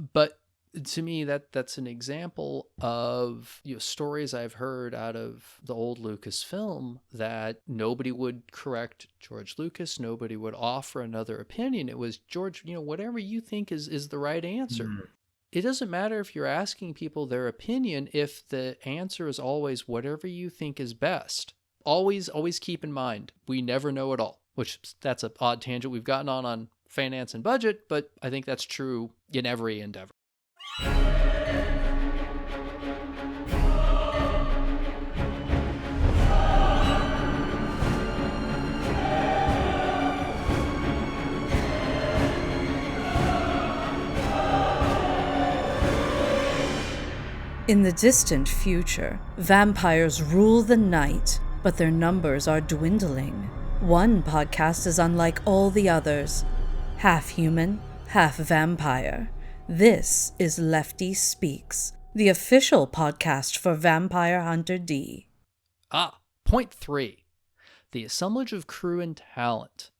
But to me, that's an example of stories I've heard out of the old Lucasfilm that nobody would correct George Lucas, nobody would offer another opinion. It was, George, whatever you think is the right answer. Mm. It doesn't matter if you're asking people their opinion if the answer is always whatever you think is best. Always keep in mind, we never know it all, which that's an odd tangent we've gotten on finance and budget, but I think that's true in every endeavor. In the distant future, vampires rule the night, but their numbers are dwindling. One podcast is unlike all the others. Half human, half vampire. This is Lefty Speaks, the official podcast for Vampire Hunter D. Point 3. The assemblage of crew and talent.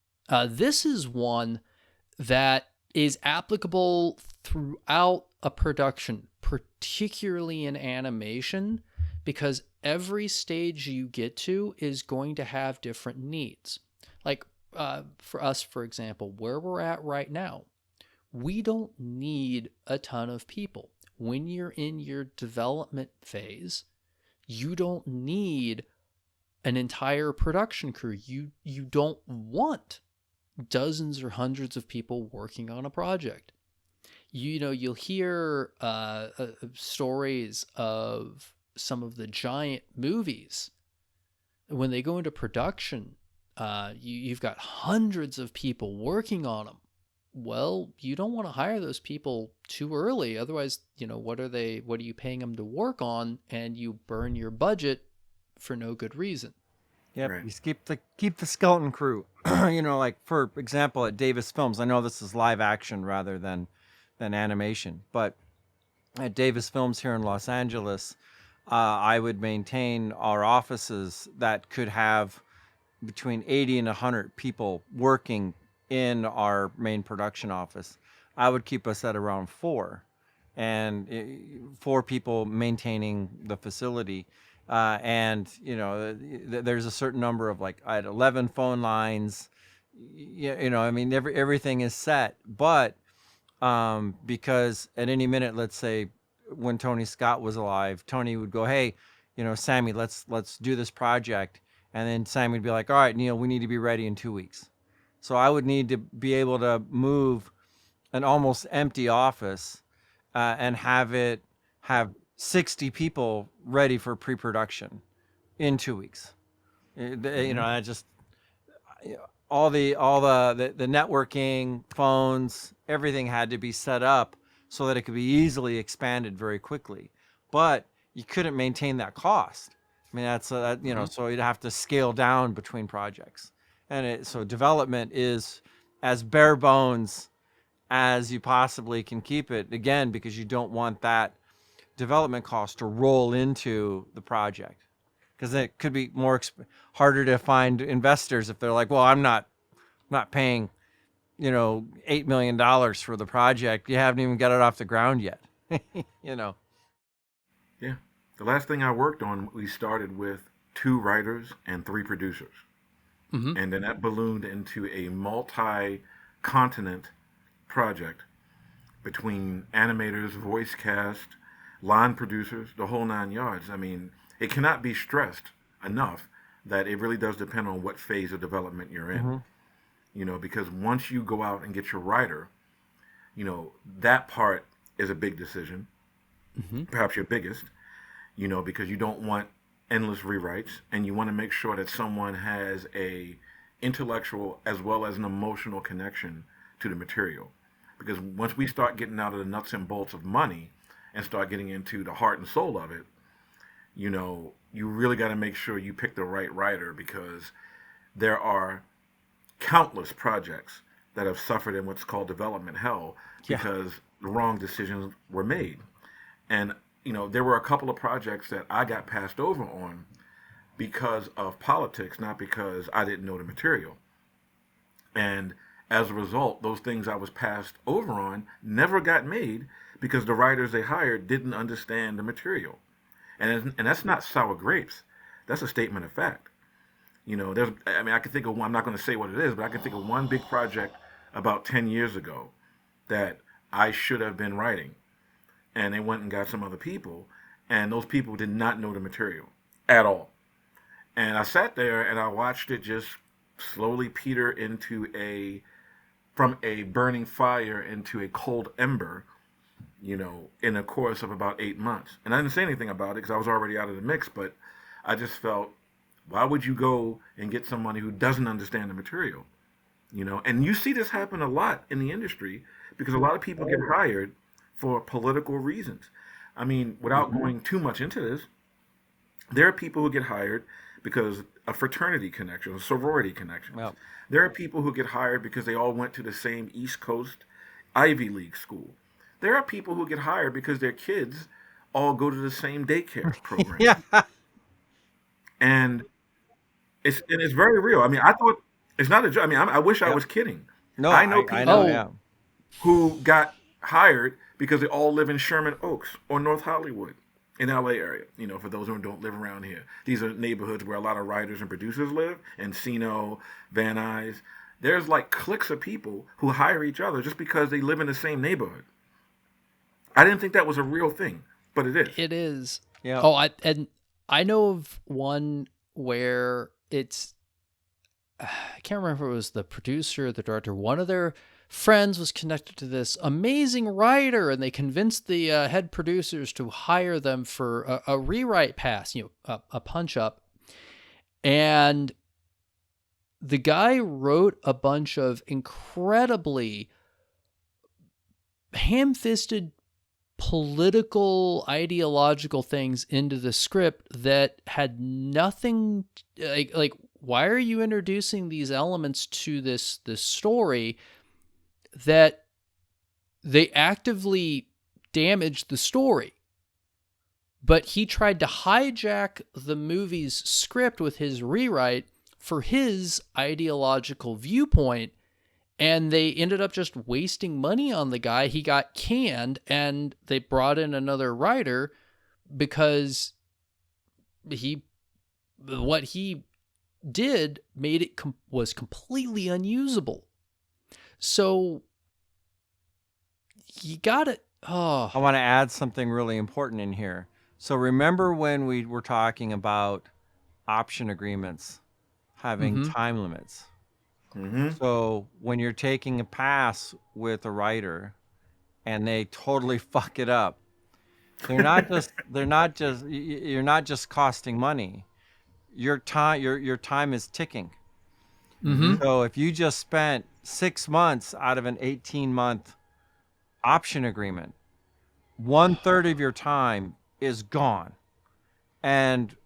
This is one that is applicable throughout a production, particularly in animation, because every stage you get to is going to have different needs. Like for us, for example, where we're at right now, we don't need a ton of people. When you're in your development phase, you don't need an entire production crew. You don't want dozens or hundreds of people working on a project. You'll hear stories of some of the giant movies. When they go into production, you've got hundreds of people working on them. Well, you don't want to hire those people too early. Otherwise, what are you paying them to work on? And you burn your budget for no good reason. Yep, Right. you keep the skeleton crew. Like for example, at Davis Films, I know this is live action rather than animation, but at Davis Films here in Los Angeles, I would maintain our offices that could have between 80 and 100 people working in our main production office. I would keep us at around 4, and 4 people maintaining the facility. There's a certain number of, like, I had 11 phone lines. Everything is set, but because at any minute, let's say when Tony Scott was alive, Tony would go, "Hey, Sammy, let's do this project," and then Sammy would be like, "All right, Neal, we need to be ready in 2 weeks." So I would need to be able to move an almost empty office and have 60 people ready for pre-production in 2 weeks. I just all the networking, phones, everything had to be set up so that it could be easily expanded very quickly. But you couldn't maintain that cost. I mean, that's so you'd have to scale down between projects. And so development is as bare bones as you possibly can keep it, again, because you don't want that development cost to roll into the project, because it could be harder to find investors if they're like, well, I'm not paying $8 million for the project. You haven't even got it off the ground yet. Yeah. The last thing I worked on, we started with 2 writers and 3 producers. Mm-hmm. And then that ballooned into a multi-continent project between animators, voice cast, line producers, the whole 9 yards. I mean, it cannot be stressed enough that it really does depend on what phase of development you're in. Mm-hmm. Because once you go out and get your writer, that part is a big decision, perhaps your biggest, because you don't want endless rewrites, and you want to make sure that someone has a intellectual as well as an emotional connection to the material. Because once we start getting out of the nuts and bolts of money and start getting into the heart and soul of it, you really got to make sure you pick the right writer, because there are countless projects that have suffered in what's called development hell because the wrong decisions were made. And there were a couple of projects that I got passed over on because of politics, not because I didn't know the material. And as a result, those things I was passed over on never got made because the writers they hired didn't understand the material. And that's not sour grapes. That's a statement of fact. I can think of one, I'm not going to say what it is, but I can think of one big project about 10 years ago that I should have been writing. And they went and got some other people, and those people did not know the material at all. And I sat there and I watched it just slowly peter from a burning fire into a cold ember, in a course of about 8 months. And I didn't say anything about it because I was already out of the mix, but I just felt, why would you go and get somebody who doesn't understand the material? And you see this happen a lot in the industry because a lot of people get hired for political reasons. I mean, without going too much into this, there are people who get hired because of fraternity connections, sorority connections. Well, there are people who get hired because they all went to the same East Coast Ivy League school. There are people who get hired because their kids all go to the same daycare program. yeah. And it's very real. I mean, I thought it's not a joke. I mean, I wish I was kidding. No, I know people I know, yeah. who got hired because they all live in Sherman Oaks or North Hollywood in the LA area. For those who don't live around here, these are neighborhoods where a lot of writers and producers live. Encino, Van Nuys. There's like cliques of people who hire each other just because they live in the same neighborhood. I didn't think that was a real thing, but it is. It is. Yeah. Oh, I know of one where I can't remember if it was the producer or the director. One of their friends was connected to this amazing writer, and they convinced the head producers to hire them for a rewrite pass, a punch up. And the guy wrote a bunch of incredibly ham-fisted political, ideological things into the script that had nothing like why are you introducing these elements to this story that they actively damaged the story? But he tried to hijack the movie's script with his rewrite for his ideological viewpoint, and they ended up just wasting money on the guy. He got canned, and they brought in another writer because what he did made it was completely unusable. So you got it. Oh, I want to add something really important in here. So remember when we were talking about option agreements having time limits? So when you're taking a pass with a writer and they totally fuck it up, you're not just costing money. Your time is ticking. So if you just spent 6 months out of an 18-month option agreement, 1/3 of your time is gone. And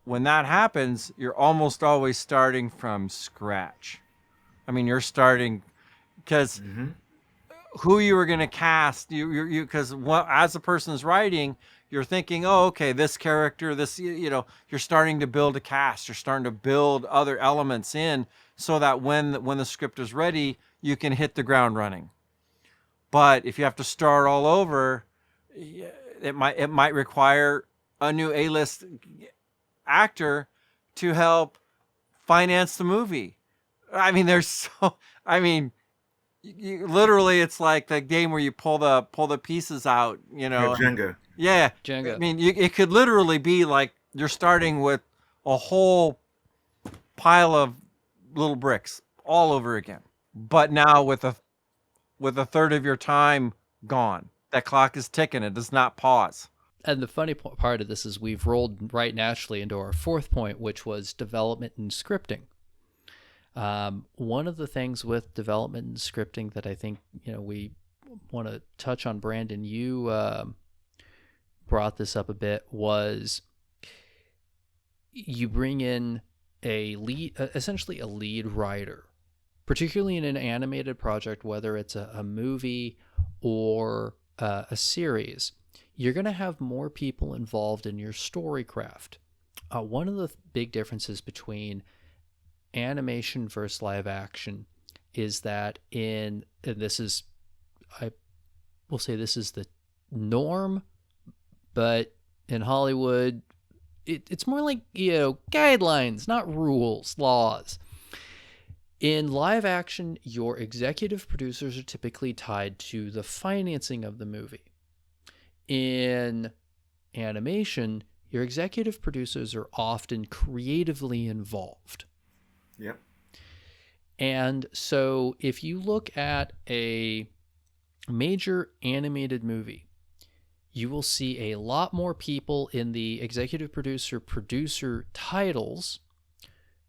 when that happens, you're almost always starting from scratch. I mean, you're starting because who you were going to cast, because as the person's writing, you're thinking, oh, okay, this character, you're starting to build a cast. You're starting to build other elements in so that when the script is ready, you can hit the ground running. But if you have to start all over, it might require a new A-list actor to help finance the movie. I mean, literally, it's like the game where you pull the pieces out, Jenga. Yeah. Jenga. I mean, it could literally be like you're starting with a whole pile of little bricks all over again. But now with a third of your time gone, that clock is ticking. It does not pause. And the funny part of this is we've rolled right naturally into our fourth point, which was development and scripting. One of the things with development and scripting that I think, we want to touch on, Brandon, you brought this up a bit, was you bring in essentially a lead writer, particularly in an animated project, whether it's a movie or a series. You're going to have more people involved in your story craft. One of the big differences between animation versus live action is that I will say this is the norm, but in Hollywood, it's more like, guidelines, not rules, laws. In live action, your executive producers are typically tied to the financing of the movie. In animation, your executive producers are often creatively involved. Yep. And so if you look at a major animated movie, you will see a lot more people in the executive producer titles,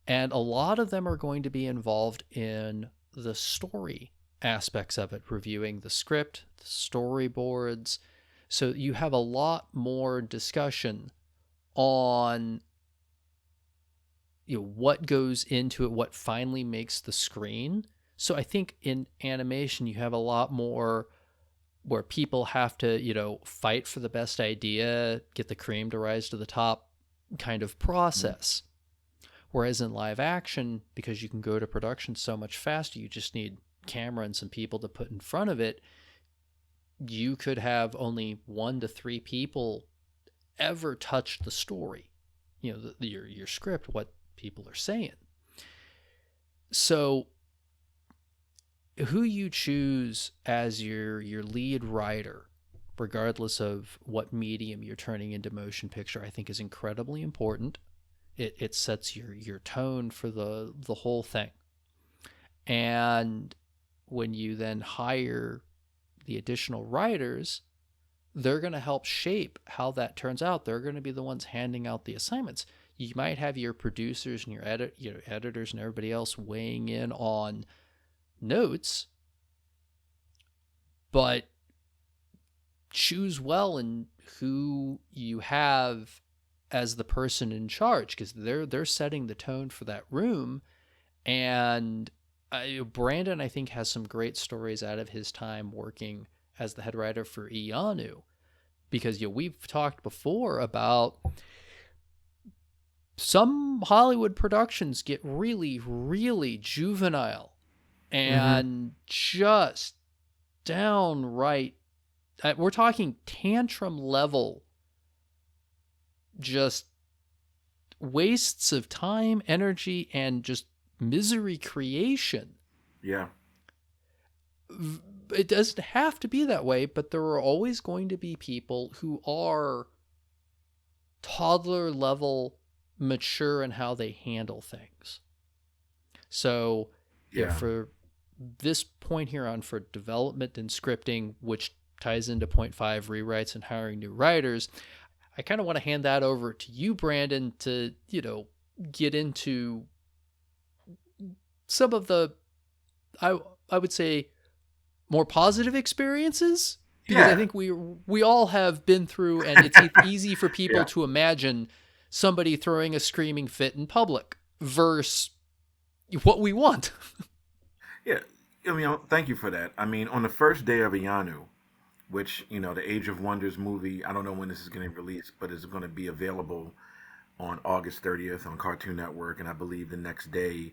and a lot of them are going to be involved in the story aspects of it, reviewing the script, the storyboards. So you have a lot more discussion on what goes into it, what finally makes the screen. So I think in animation you have a lot more where people have to, fight for the best idea, get the cream to rise to the top kind of process. Whereas in live action, because you can go to production so much faster, you just need camera and some people to put in front of it. You could have only 1 to 3 people ever touch the story, your script, what people are saying. So who you choose as your lead writer, regardless of what medium you're turning into motion picture, I think is incredibly important. It sets your tone for the whole thing. And when you then hire the additional writers, they're going to help shape how that turns out. They're going to be the ones handing out the assignments. You might have your producers and your editors and everybody else weighing in on notes, but choose well in who you have as the person in charge, because they're setting the tone for that room. And Brandon, I think, has some great stories out of his time working as the head writer for Ianu, because we've talked before about some Hollywood productions get really, really juvenile and just downright, we're talking tantrum level, just wastes of time, energy, and just misery creation. Yeah. It doesn't have to be that way, but there are always going to be people who are toddler level mature in how they handle things. So for this point here on, for development and scripting, which ties into point 5, rewrites and hiring new writers, I kind of want to hand that over to you, Brandon, to, get into some of the, I would say, more positive experiences, because I think we all have been through, and it's easy for people to imagine somebody throwing a screaming fit in public versus what we want. Yeah. Thank you for that. On the first day of Ianu, which, the Age of Wonders movie, I don't know when this is going to release, but it's going to be available on August 30th on Cartoon Network, and I believe the next day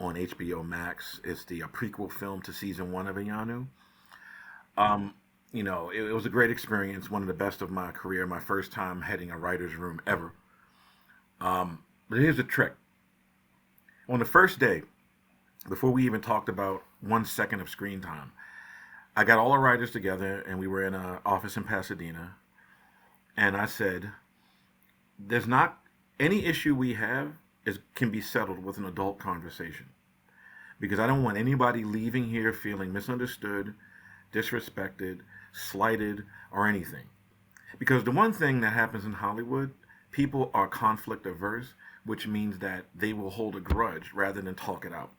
on HBO Max. It's the prequel film to season 1 of Ianu. It was a great experience, one of the best of my career, my first time heading a writer's room ever. But here's the trick. On the first day, before we even talked about 1 second of screen time, I got all the writers together, and we were in an office in Pasadena, and I said, there's not any issue we have can be settled with an adult conversation, because I don't want anybody leaving here feeling misunderstood, disrespected, slighted, or anything. Because the one thing that happens in Hollywood, people are conflict averse, which means that they will hold a grudge rather than talk it out.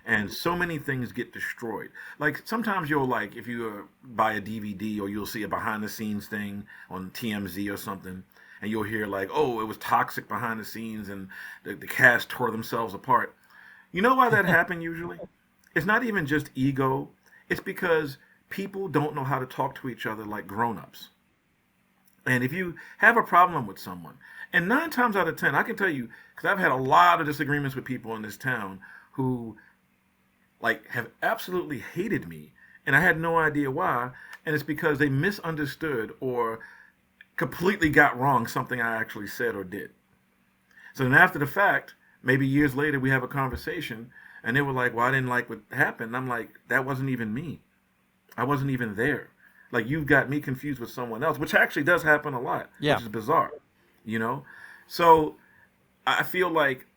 And so many things get destroyed. Like sometimes if you buy a DVD, or you'll see a behind the scenes thing on TMZ or something, and you'll hear it was toxic behind the scenes and the cast tore themselves apart. You know why that happened usually? It's not even just ego. It's because people don't know how to talk to each other like grown-ups. And if you have a problem with someone, and 9 times out of 10, I can tell you, because I've had a lot of disagreements with people in this town who have absolutely hated me And I had no idea why. And it's because they misunderstood or completely got wrong something I actually said or did. So then after the fact, maybe years later, we have a conversation and they were like, well, I didn't like what happened. And I'm like, that wasn't even me. I wasn't even there. Like, you've got me confused with someone else, which actually does happen a lot, Yeah. which is bizarre, you know? So I feel like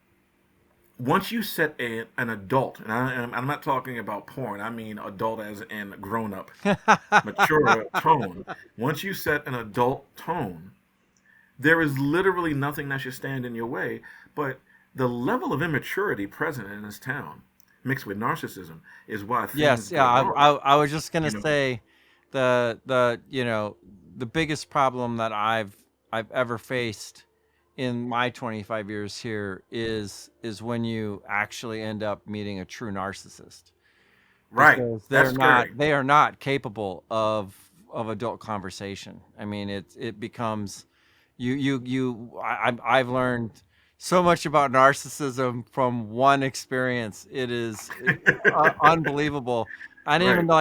once you set an adult, and I'm not talking about porn, I mean adult as in grown-up, mature tone. Once you set an adult tone, there is literally nothing that should stand in your way. But the level of immaturity present in this town, mixed with narcissism, is why things Yes, go yeah. wrong. I was just gonna You know, say the biggest problem that I've ever faced in my 25 years here is when you actually end up meeting a true narcissist, right? because That's scary. they are not capable of adult conversation. I mean, it becomes I've learned so much about narcissism from one experience. It is unbelievable. I didn't even Right. know,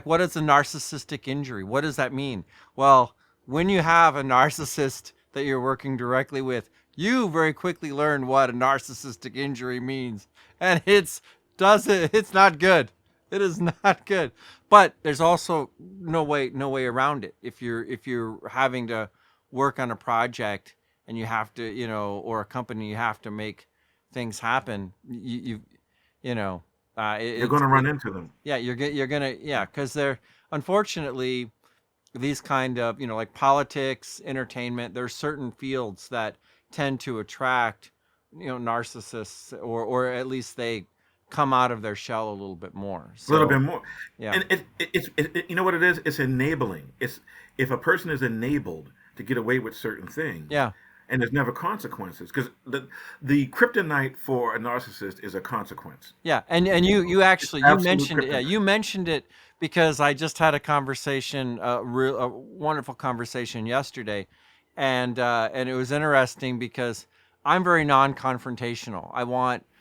what is a narcissistic injury? What does that mean? Well, when you have a narcissist that you're working directly with, you very quickly learn what a narcissistic injury means, and it's not good. It is not good. But there's also no way around it. If you're having to work on a project and you have to, or a company, you have to make things happen. You know, You're going to run into them. yeah, you're gonna, yeah, because they're, unfortunately, these kind of, like politics, entertainment, there's certain fields that tend to attract, narcissists, or at least they come out of their shell a little bit more. A little So bit more. yeah, And you know what it is? It's enabling. It's if a person is enabled to get away with certain things, yeah, and there's never consequences, because the kryptonite for a narcissist is a consequence. yeah. And you actually, you Absolute mentioned it. Yeah, kryptonite. you mentioned it because I just had a conversation, a wonderful conversation yesterday, and it was interesting because I'm very non-confrontational. I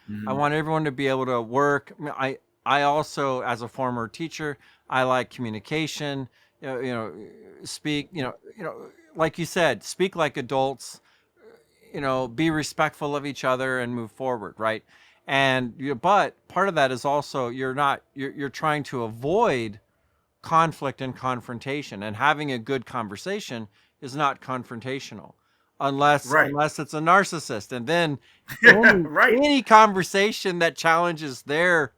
Hmm. want everyone to be able to work. I also, as a former teacher, I like communication. Speak. Like you said, speak like adults. Be respectful of each other and move forward, right? And but part of that is also you're trying to avoid conflict and confrontation, and having a good conversation is not confrontational Right. unless it's a narcissist, and then Yeah. Right. any conversation that challenges their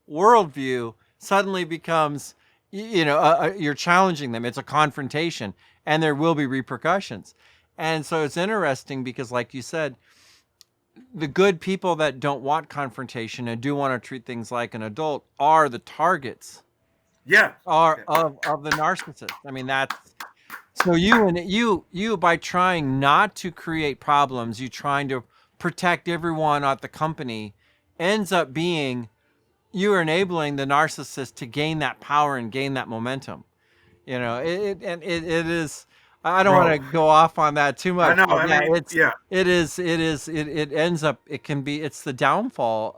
worldview suddenly becomes, you're challenging them. It's a confrontation, and there will be repercussions. And so it's interesting because, like you said, the good people that don't want confrontation and do want to treat things like an adult are the targets Yeah. are of the narcissist. I mean, that's, so you by trying not to create problems, you trying to protect everyone at the company, ends up being, you're enabling the narcissist to gain that power and gain that momentum. It is. I don't want to Bro. go off on that too I much, know. but I yeah, mean, yeah. it ends up, it can be, it's the downfall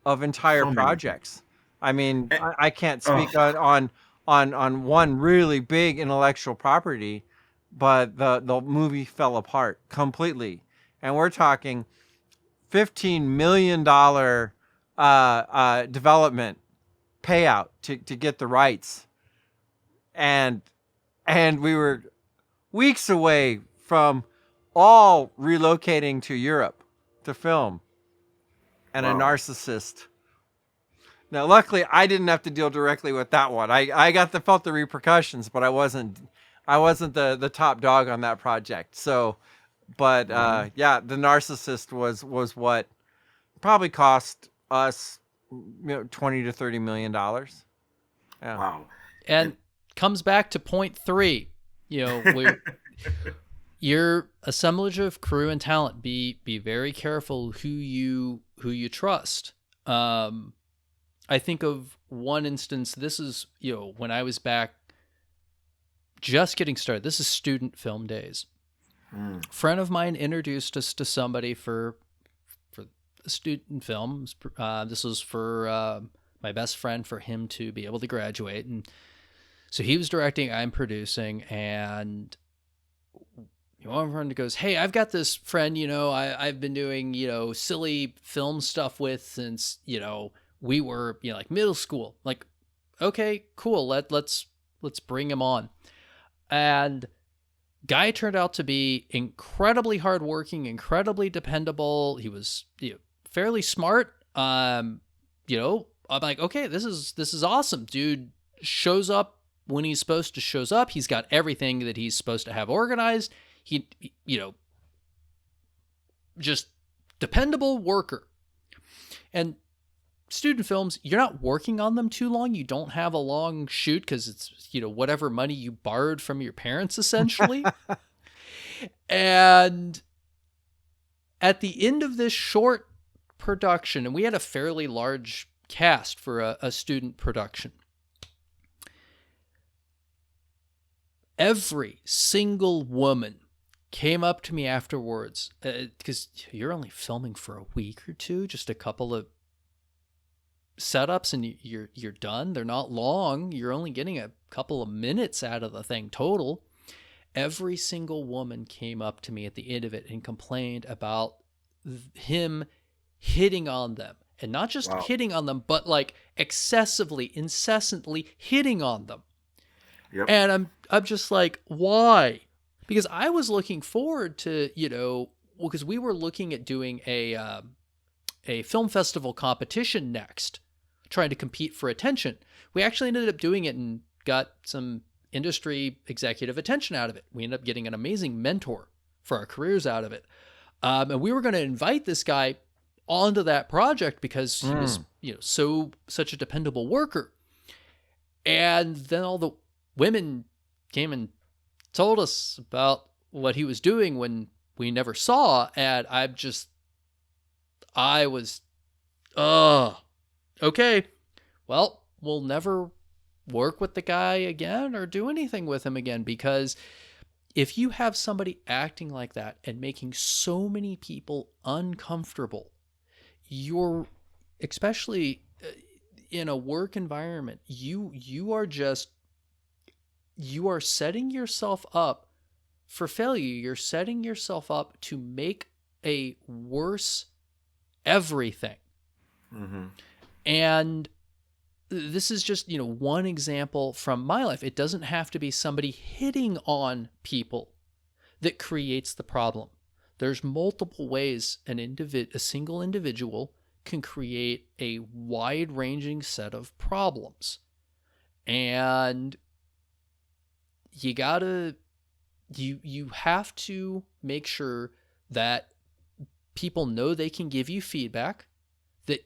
of entire So many things. projects. I mean, Eh, I can't Oh, speak on one really big intellectual property, but the movie fell apart completely, and we're talking $15 million development payout to get the rights, and we were weeks away from all relocating to Europe to film, and a wow. narcissist. Now, luckily, I didn't have to deal directly with that one. I felt the repercussions, but I wasn't the top dog on that project. So, but Hmm. yeah, the narcissist was what probably cost us, 20 to $30 million. Yeah. Wow. And And comes back to point three, where your assemblage of crew and talent, be very careful who you trust. I think of one instance. This is, when I was back just getting started. This is student film days. mm, A friend of mine introduced us to somebody for a student film. This was for my best friend, for him to be able to graduate. And so he was directing, I'm producing, and one friend goes, hey, I've got this friend, I've been doing, silly film stuff with since, we were, like middle school. Like, okay, cool. Let's bring him on. And guy turned out to be incredibly hardworking, incredibly dependable. He was fairly smart. I'm like, okay, this is awesome. Dude shows up when he's supposed to shows up. He's got everything that he's supposed to have organized. He just dependable worker. And student films, you're not working on them too long. You don't have a long shoot because it's, whatever money you borrowed from your parents, essentially. And at the end of this short production, and we had a fairly large cast for a student production, every single woman came up to me afterwards, because you're only filming for a week or two, just a couple of setups and you're done. They're not long. You're only getting a couple of minutes out of the thing total. Every single woman came up to me at the end of it and complained about him hitting on them. And not just hitting on them, but like excessively, incessantly hitting on them. Yep. And I'm just like, why? Because I was looking forward to, because we were looking at doing a film festival competition next, trying to compete for attention. We actually ended up doing it and got some industry executive attention out of it. We ended up getting an amazing mentor for our careers out of it. And we were going to invite this guy onto that project because he was, such a dependable worker. And then all the women came and told us about what he was doing when we never saw. And I was, okay, well, we'll never work with the guy again or do anything with him again, because if you have somebody acting like that and making so many people uncomfortable, you're, especially in a work environment, you are setting yourself up for failure. You're setting yourself up to make a worse everything. Mm-hmm. And this is just, one example from my life. It doesn't have to be somebody hitting on people that creates the problem. There's multiple ways a single individual can create a wide-ranging set of problems. And you have to make sure that people know they can give you feedback, that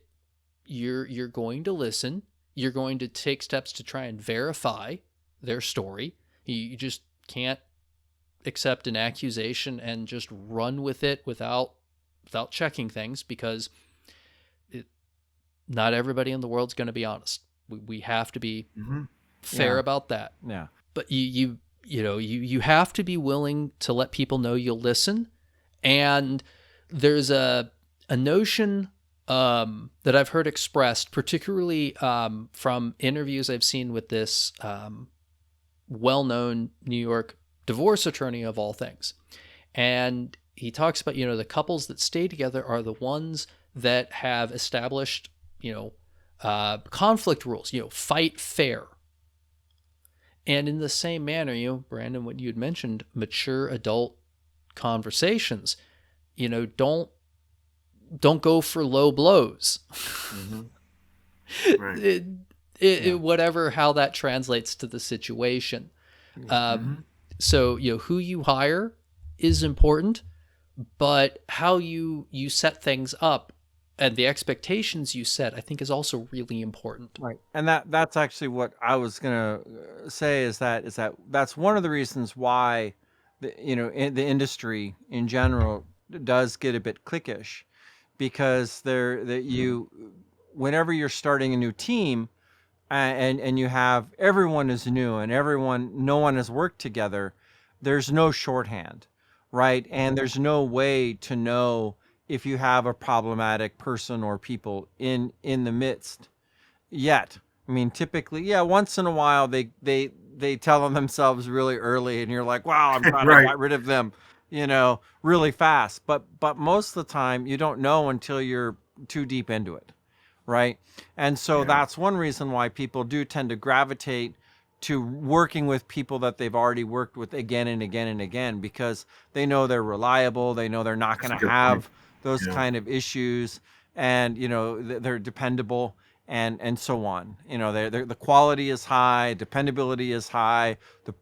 you're going to listen, you're going to take steps to try and verify their story. You just can't accept an accusation and just run with it without checking things, because not everybody in the world's going to be honest. We have to be fair about that. Yeah. But you have to be willing to let people know you'll listen. And there's a notion that I've heard expressed, particularly from interviews I've seen with this well-known New York divorce attorney of all things. And he talks about, the couples that stay together are the ones that have established, conflict rules, fight fair. And in the same manner, Brandon, what you had mentioned, mature adult conversations, don't go for low blows. Mm-hmm. Right. Whatever, how that translates to the situation. So, who you hire is important, but how you set things up and the expectations you set, I think, is also really important. Right. And that's actually what I was going to say is that's one of the reasons why the industry in general does get a bit cliquish, because whenever you're starting a new team and you have everyone is new and no one has worked together, there's no shorthand, right? And there's no way to know if you have a problematic person or people in the midst. yet. I mean, typically, yeah, once in a while they tell on themselves really early, and you're like, wow, I'm glad I Right. got rid of them, really fast. But most of the time, you don't know until you're too deep into it, right? And so Yeah. that's one reason why people do tend to gravitate to working with people that they've already worked with again and again and again, because they know they're reliable, they know they're not That's going a to good point. have those Yeah. kind of issues, and they're dependable, and so on. The quality is high, dependability is high,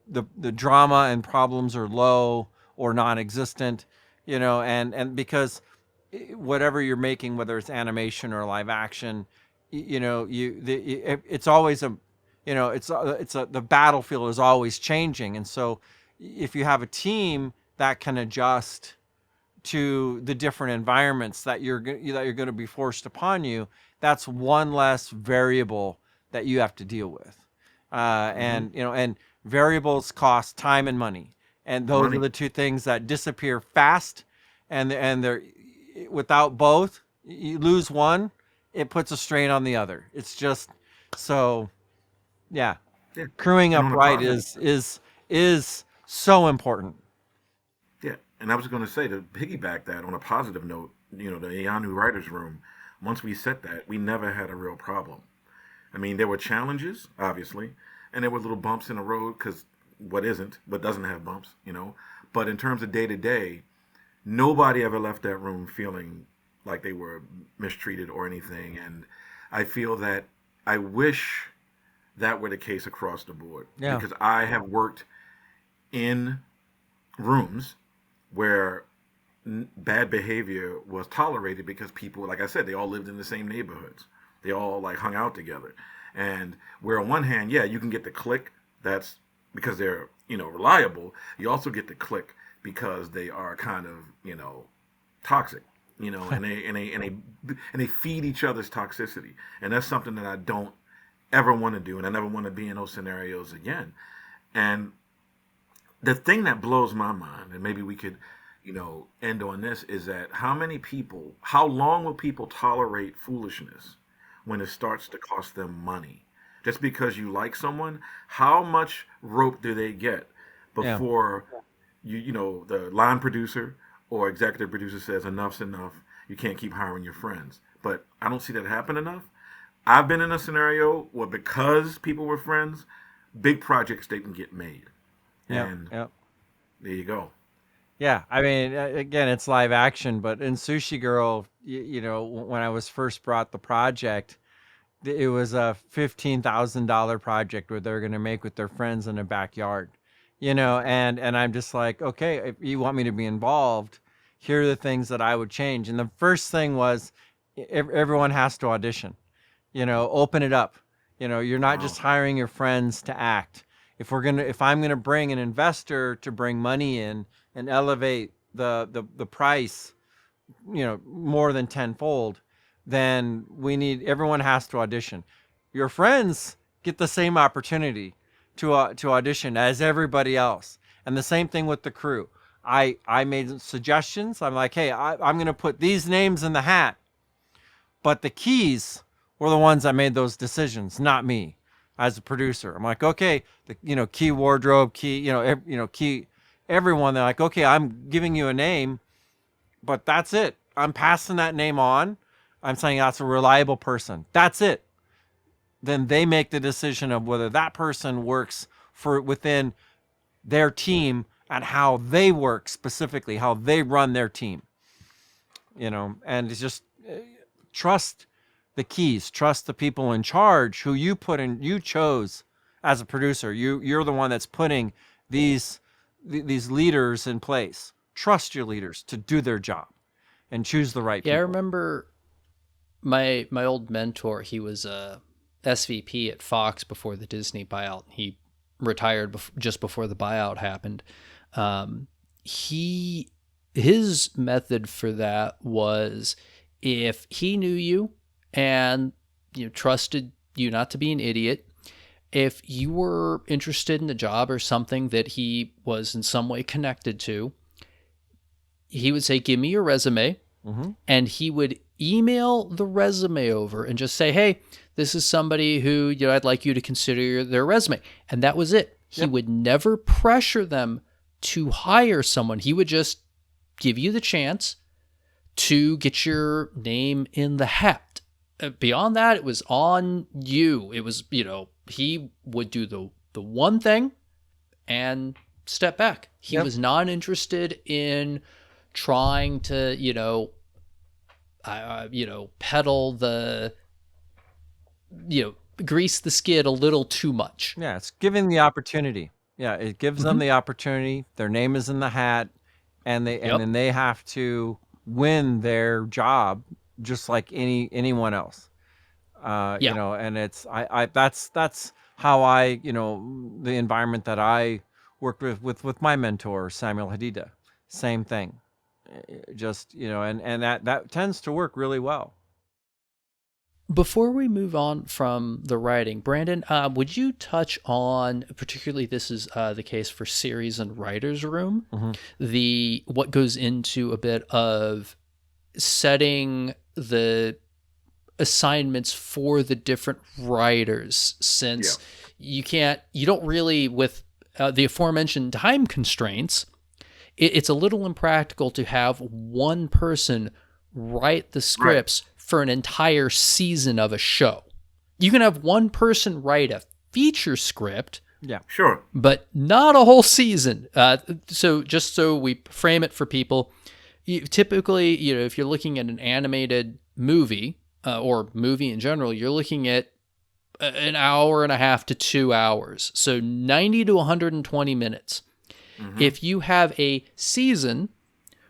the drama and problems are low or non-existent, and because whatever you're making, whether it's animation or live action, it's always the battlefield is always changing. And so if you have a team that can adjust to the different environments that you're going to be forced upon you, that's one less variable that you have to deal with. Hmm. And variables cost time and money, and those are Money. the two things that disappear fast. And they're without both, you lose one, it puts a strain on the other. It's just so, yeah. Yeah. Crewing And up on a right positive. is so important. Yeah, and I was going to say, to piggyback that on a positive note, the Ianu Writers Room, once we set that, we never had a real problem. I mean, there were challenges, obviously, and there were little bumps in the road because what doesn't have bumps. But in terms of day to day, nobody ever left that room feeling like they were mistreated or anything. And I feel that I wish that were the case across the board, Yeah. because I have worked in rooms where bad behavior was tolerated because people, like I said, they all lived in the same neighborhoods. They all like hung out together. And where on one hand, yeah, you can get the click, that's because they're, reliable. You also get the click because they are kind of, toxic, and they feed each other's toxicity. And that's something that I don't ever want to do, and I never want to be in those scenarios again. And the thing that blows my mind, and maybe we could, end on this, is that how long will people tolerate foolishness when it starts to cost them money? Just because you like someone, how much rope do they get Yeah. before the line producer or executive producer says enough's enough, you can't keep hiring your friends? But I don't see that happen enough. I've been in a scenario where, because people were friends, big projects didn't get made. Yeah. And Yeah. there you go. Yeah, I mean, again, it's live action, but in Sushi Girl, when I was first brought the project, it was a $15,000 project where they're going to make with their friends in a backyard, and I'm just like, okay, if you want me to be involved, here are the things that I would change. And the first thing was, everyone has to audition, open it up. You're not Wow. just hiring your friends to act. If I'm gonna bring an investor to bring money in and elevate the price, more than tenfold, then everyone has to audition. Your friends get the same opportunity to audition as everybody else, and the same thing with the crew. I made suggestions. I'm like, hey, I'm gonna put these names in the hat, but the keys were the ones that made those decisions, not me as a producer. I'm like, okay, key wardrobe, key, key everyone. They're like, okay, I'm giving you a name, but that's it. I'm passing that name on. I'm saying that's a reliable person. That's it. Then they make the decision of whether that person works for within their team and how they work, specifically how they run their team. And it's just trust the keys, trust the people in charge who you chose as a producer. You're the one that's putting these leaders in place. Trust your leaders to do their job and choose the right Yeah, I people. remember my old mentor. He was a SVP at Fox before the Disney buyout. He retired just before the buyout happened. His method for that was, if he knew you and trusted you not to be an idiot, if you were interested in the job or something that he was in some way connected to, he would say, give me your resume. Mm-hmm. And he would email the resume over and just say, hey, this is somebody who, I'd like you to consider their resume. And that was it. He would never pressure them to hire someone. He would just give you the chance to get your name in the hat. Beyond that, it was on you. It was, he would do the one thing and step back. He was not interested in trying to, pedal the, grease the skid a little too much. Yeah, it's giving the opportunity. Yeah, it gives them the opportunity. Their name is in the hat, and then they have to win their job just like anyone else. And it's that's how I, the environment that I worked with my mentor Samuel Hadida. Same thing. Just, and that tends to work really well. Before we move on from the writing, Brandon, would you touch on, particularly this is the case for series and writer's room, what goes into a bit of setting the assignments for the different writers, since you don't really, with the aforementioned time constraints, it's a little impractical to have one person write the scripts for an entire season of a show. You can have one person write a feature script, sure, but not a whole season. So just so we frame it for people, typically, if you're looking at an animated movie or movie in general, you're looking at an hour and a half to 2 hours. So 90 to 120 minutes. If you have a season,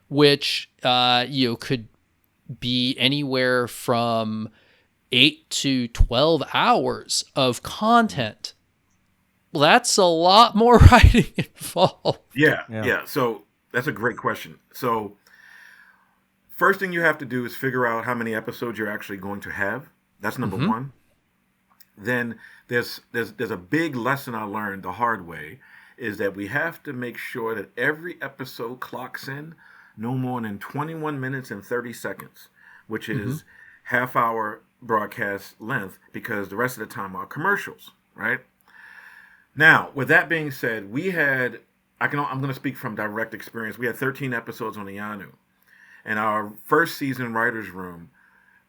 which could be anywhere from 8 to 12 hours of content, well, that's a lot more writing involved. Yeah. So that's a great question. So first thing you have to do is figure out how many episodes you're actually going to have. That's number one. Then there's a big lesson I learned the hard way, is that we have to make sure that every episode clocks in no more than 21 minutes and 30 seconds, which is half-hour broadcast length, because the rest of the time are commercials, right? Now, with that being said, I'm going to speak from direct experience. We had 13 episodes on Iyanu. And our first season writer's room,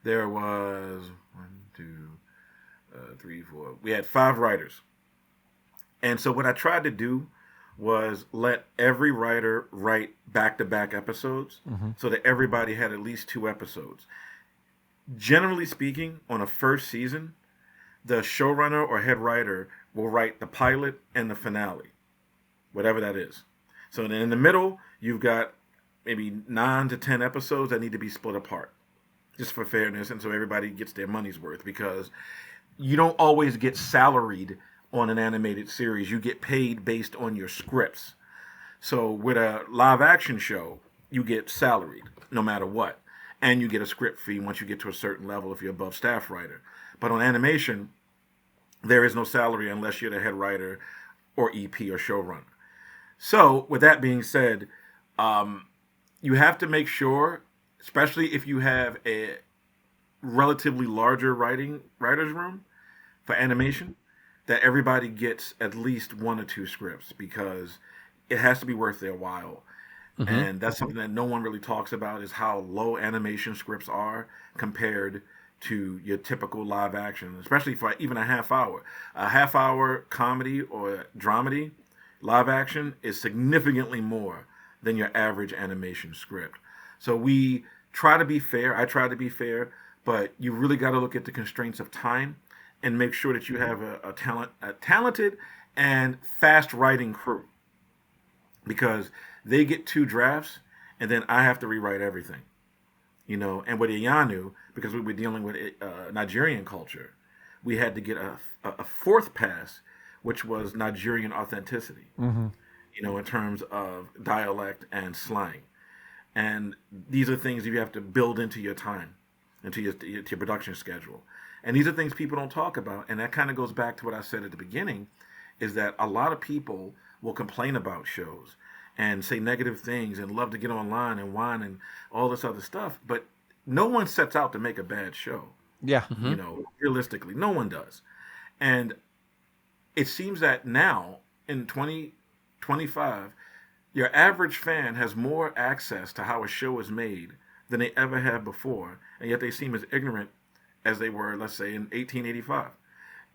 there was 3, 4. We had 5 writers. And so what I tried to do was let every writer write back-to-back episodes so that everybody had at least 2 episodes. Generally speaking, on a first season, the showrunner or head writer will write the pilot and the finale, whatever that is. So then in the middle, you've got maybe 9 to 10 episodes that need to be split apart, just for fairness, and so everybody gets their money's worth, because you don't always get salaried on an animated series. You get paid based on your scripts. So with a live action show, you get salaried no matter what. And you get a script fee once you get to a certain level if you're above staff writer. But on animation, there is no salary unless you're the head writer or EP or showrunner. So with that being said, you have to make sure, especially if you have a relatively larger writer's room for animation, that everybody gets at least 1 or 2 scripts, because it has to be worth their while. And that's something that no one really talks about, is how low animation scripts are compared to your typical live action, especially for even a half hour. A half hour comedy or dramedy live action is significantly more than your average animation script. So we try to be fair. I try to be fair, but you really got to look at the constraints of time and make sure that you have a talented and fast writing crew, because they get 2 drafts and then I have to rewrite everything, And with Iyanu, because we were dealing with Nigerian culture, we had to get a 4th pass, which was Nigerian authenticity, in terms of dialect and slang. And these are things you have to build into your time, into your production schedule. And these are things people don't talk about. And that kind of goes back to what I said at the beginning, is that a lot of people will complain about shows and say negative things and love to get online and whine and all this other stuff. But no one sets out to make a bad show. Yeah. You know, realistically, no one does. And it seems that now in 2025, your average fan has more access to how a show is made than they ever have before, and yet they seem as ignorant as they were, let's say, in 1885.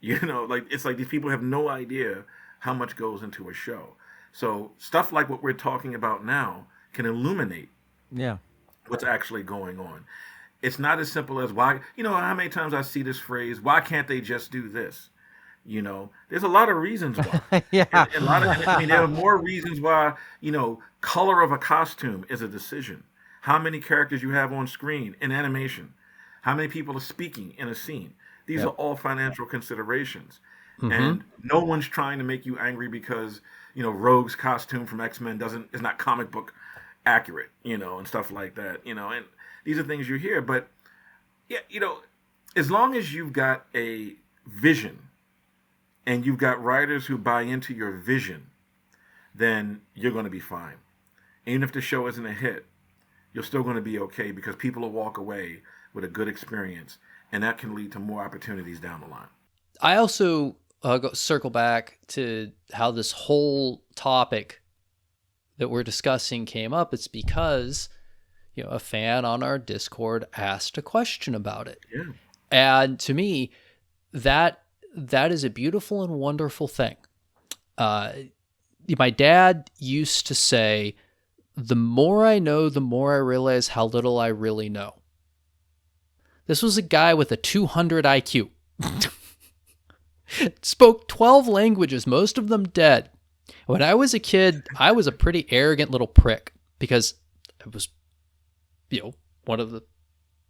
You know, like it's like these people have no idea how much goes into a show. So stuff like what we're talking about now can illuminate Yeah. what's actually going on. It's not as simple as why, you know, how many times I see this phrase, why can't they just do this? You know, there's a lot of reasons why. Yeah. And a lot of, I mean, there are more reasons why, you know, color of a costume is a decision. How many characters you have on screen in animation. How many people are speaking in a scene. These are all financial considerations. And no one's trying to make you angry because, you know, Rogue's costume from X-Men is not comic book accurate, you know, and stuff like that, you know, and these are things you hear. But yeah, you know, as long as you've got a vision and you've got writers who buy into your vision, then you're going to be fine. Even if the show isn't a hit, you're still going to be okay because people will walk away with a good experience, and that can lead to more opportunities down the line. I also circle back to how this whole topic that we're discussing came up. It's because, you know, a fan on our Discord asked a question about it. Yeah. And to me, that is a beautiful and wonderful thing. My dad used to say, the more I know, the more I realize how little I really know. This was a guy with a 200 IQ. Spoke 12 languages, most of them dead. When I was a kid, I was a pretty arrogant little prick because I was, you know, one of the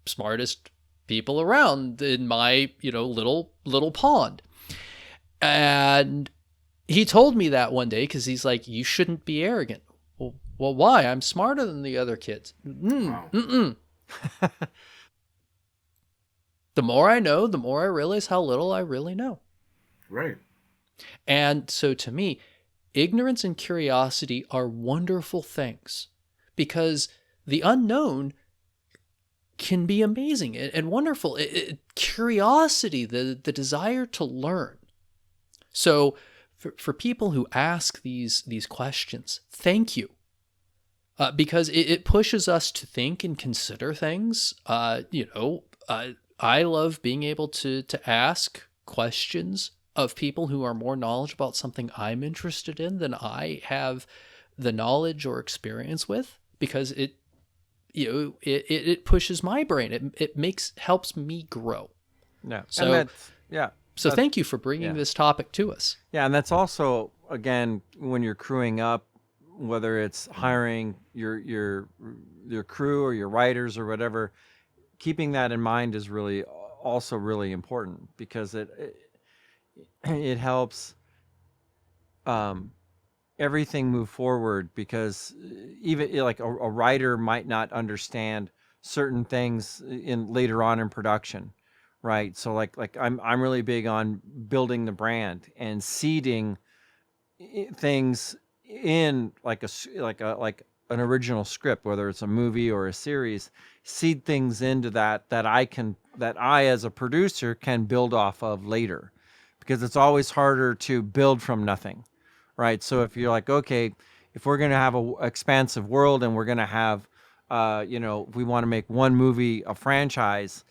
smartest people around in my, you know, little pond. And he told me that one day because he's like, you shouldn't be arrogant. Well, why? I'm smarter than the other kids. The more I know, the more I realize how little I really know. Right. And so to me, ignorance and curiosity are wonderful things because the unknown can be amazing and wonderful. Curiosity, the desire to learn. So for people who ask these questions, thank you. Because it pushes us to think and consider things. I love being able to ask questions of people who are more knowledgeable about something I'm interested in than I have the knowledge or experience with, because it pushes my brain. It helps me grow. Yeah. So yeah. So thank you for bringing this topic to us. Yeah, and that's also, again, when you're crewing up, whether it's hiring your crew or your writers or whatever, keeping that in mind is really also really important because it helps everything move forward, because even like a writer might not understand certain things later on in production, right? So like I'm really big on building the brand and seeding things in like an original script, whether it's a movie or a series, seed things into that I as a producer can build off of later, because it's always harder to build from nothing, right? So if you're like, okay, if we're going to have a expansive world and we're going to have if we want to make one movie a franchise,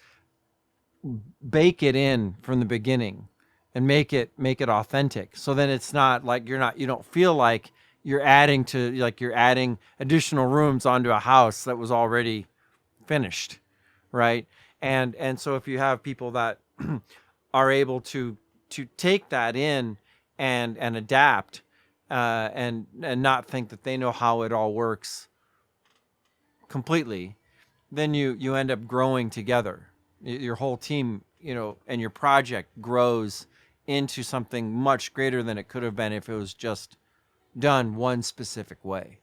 bake it in from the beginning and make it authentic. So then it's not like you don't feel like you're adding additional rooms onto a house that was already finished, right? And so if you have people that are able to take that in and adapt and not think that they know how it all works completely, then you end up growing together. Your whole team, and your project grows into something much greater than it could have been if it was just done one specific way.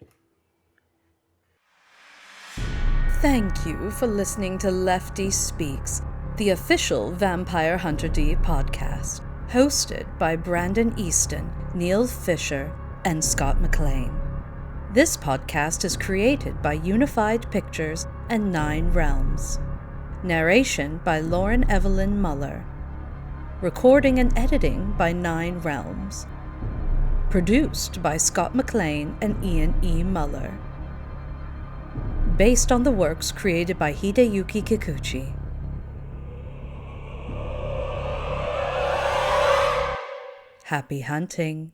Thank you for listening to Lefty Speaks, the official Vampire Hunter D podcast, hosted by Brandon Easton, Neal Fischer, and Scott McLean. This podcast is created by Unified Pictures and 9 Realms. Narration by Lauren Evallen-Muller. Recording and editing by 9 Realms. Produced by Scott McLean and Ian E. Muller. Based on the works created by Hideyuki Kikuchi. Happy hunting.